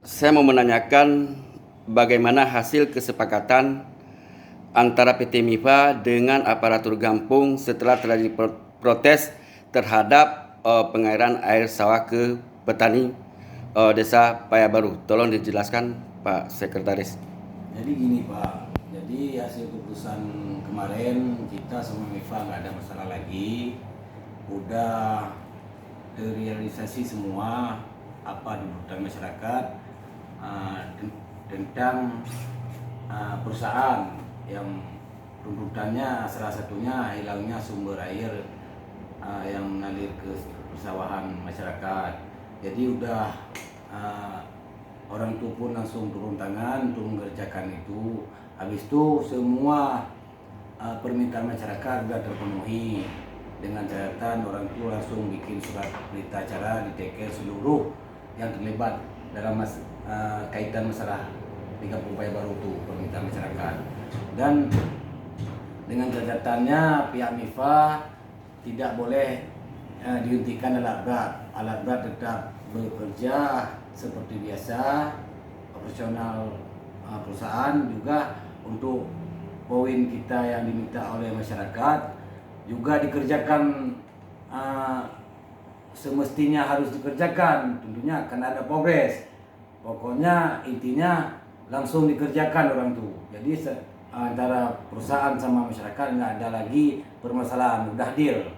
Saya mau menanyakan bagaimana hasil kesepakatan antara PT MIFA dengan aparatur Gampung setelah terjadi protes terhadap pengairan air sawah ke petani Desa Payabaru. Tolong dijelaskan Pak Sekretaris. Jadi gini Pak, jadi hasil keputusan kemarin kita sama MIFA nggak ada masalah lagi, udah terrealisasi semua apa tuntutan masyarakat tentang perusahaan yang tuntutannya salah satunya hilangnya sumber air yang mengalir ke persawahan masyarakat. Jadi udah orang itu pun langsung turun tangan untuk mengerjakan itu. Habis itu semua permintaan masyarakat sudah terpenuhi dengan catatan orang itu langsung bikin surat berita acara ditekel seluruh yang terlibat dalam kaitan masalah di Kampung Payabaru itu permintaan masyarakat. Dan dengan catatannya pihak MIFA tidak boleh dihentikan alat berat. Alat berat tetap bekerja seperti biasa, operasional perusahaan juga untuk poin kita yang diminta oleh masyarakat juga dikerjakan semestinya harus dikerjakan, tentunya akan ada progres. Pokoknya intinya langsung dikerjakan orang tuh. Jadi antara perusahaan sama masyarakat nggak ada lagi permasalahan, udah deal.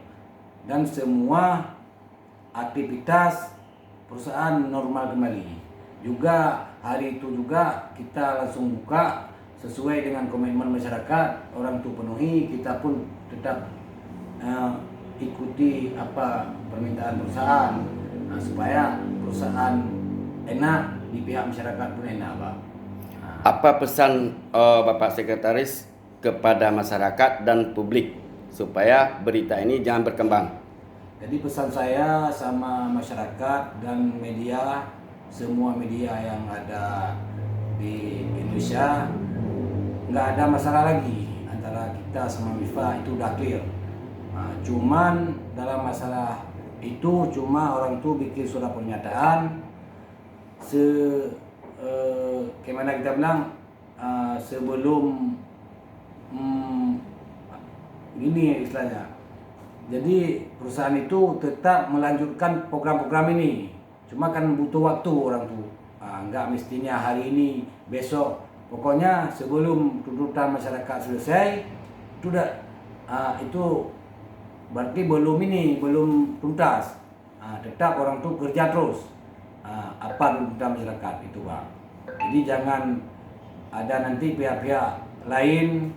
Dan semua aktivitas perusahaan normal kembali. Juga hari itu juga kita langsung buka sesuai dengan komitmen masyarakat, orang itu penuhi, kita pun tetap ikuti apa permintaan perusahaan supaya perusahaan enak, di pihak masyarakat pun enak, Pak. Apa pesan Bapak Sekretaris kepada masyarakat dan publik supaya berita ini jangan berkembang? Jadi pesan saya sama masyarakat dan media, semua media yang ada di Indonesia, nggak ada masalah lagi antara kita sama MIFA, itu udah clear. Cuman dalam masalah itu cuma orang tuh bikin surat pernyataan gimana kita bilang sebelum gini istilahnya. Jadi perusahaan itu tetap melanjutkan program-program ini, cuma kan butuh waktu orang tuh. Nggak mestinya hari ini, besok. Pokoknya sebelum tuntutan masyarakat selesai, itu udah itu berarti belum tuntas. Tetap orang tuh kerja terus. Apa tuntutan masyarakat itu, Pak. Jadi jangan ada nanti pihak-pihak lain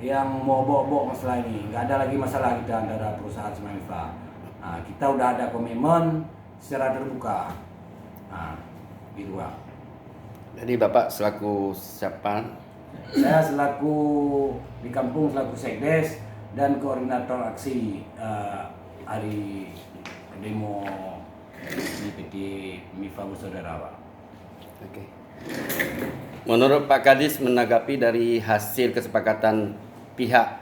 yang mau bawa-bawa masalah ini. Nggak ada lagi masalah kita antara perusahaan sama MIFA. Kita udah ada komitmen secara terbuka. Gitu, Pak. Jadi Bapak selaku siapa? Saya selaku di kampung selaku sekdes dan koordinator aksi hari demo di PT MIFA Bersaudara, Pak. Oke. Menurut Pak Kadis menanggapi dari hasil kesepakatan pihak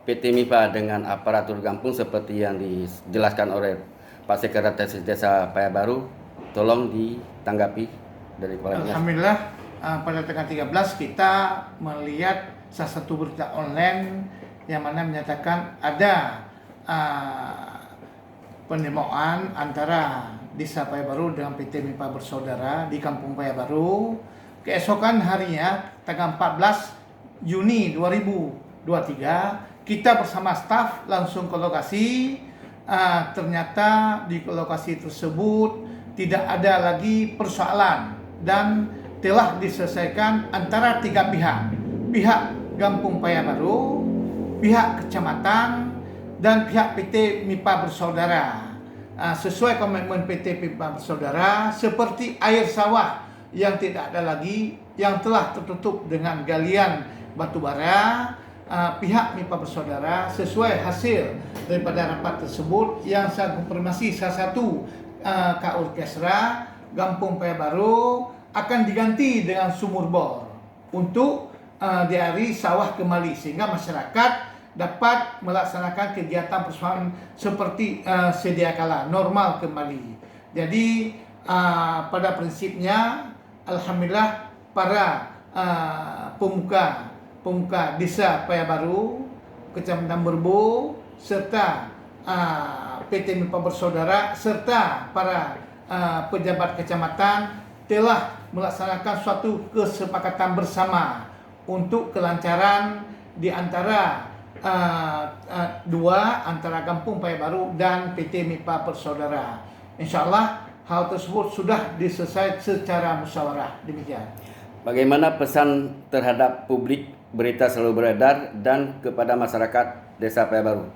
PT MIFA dengan aparatur Gampung seperti yang dijelaskan oleh Pak Sekretaris Desa Payabaru, tolong ditanggapi dari kepala dinas. Alhamdulillah pada tanggal 13 kita melihat salah satu berita online yang mana menyatakan ada pendemoan antara Desa Payabaru dengan PT MIFA Bersaudara di Kampung Payabaru. Keesokan harinya tanggal 14 Juni 2023 kita bersama staf langsung ke lokasi. Ternyata di lokasi tersebut tidak ada lagi persoalan dan telah diselesaikan antara tiga pihak. Pihak Kampung Payabaru, pihak kecamatan, dan pihak PT MIFA Bersaudara. Sesuai komitmen PT MIFA Bersaudara, seperti air sawah yang tidak ada lagi, yang telah tertutup dengan galian batu bara, pihak MIFA Bersaudara sesuai hasil daripada rapat tersebut yang saya konfirmasi salah satu KUR Kesra Kampung Payabaru akan diganti dengan sumur bor untuk diari sawah kembali sehingga masyarakat dapat melaksanakan kegiatan persoalan seperti sedia kala normal kembali. Jadi pada prinsipnya alhamdulillah para pemuka desa Paya Baru, Kecamatan Berbo, serta PT MIPA Bersaudara serta para pejabat kecamatan telah melaksanakan suatu kesepakatan bersama untuk kelancaran di antara antara Kampung Paya Baru dan PT MIPA Bersaudara. InsyaAllah hal tersebut sudah diselesaikan secara musyawarah. Demikian. Bagaimana pesan terhadap publik berita selalu beredar dan kepada masyarakat Desa Paya Baru?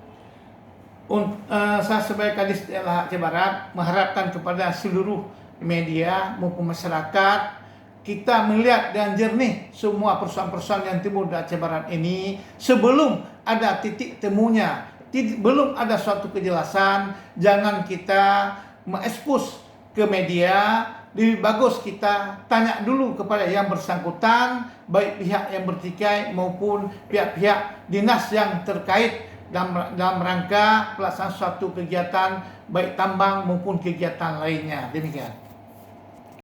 Saya sebagai Kadis Aceh Barat mengharapkan kepada seluruh media maupun masyarakat kita melihat dan jernih semua persoalan-persoalan yang timbul di Aceh Barat ini sebelum ada titik temunya, belum ada suatu kejelasan. Jangan kita mengekspos ke media. Lebih bagus kita tanya dulu kepada yang bersangkutan, baik pihak yang bertikai maupun pihak-pihak dinas yang terkait dalam rangka pelaksanaan suatu kegiatan baik tambang maupun kegiatan lainnya. Demikian.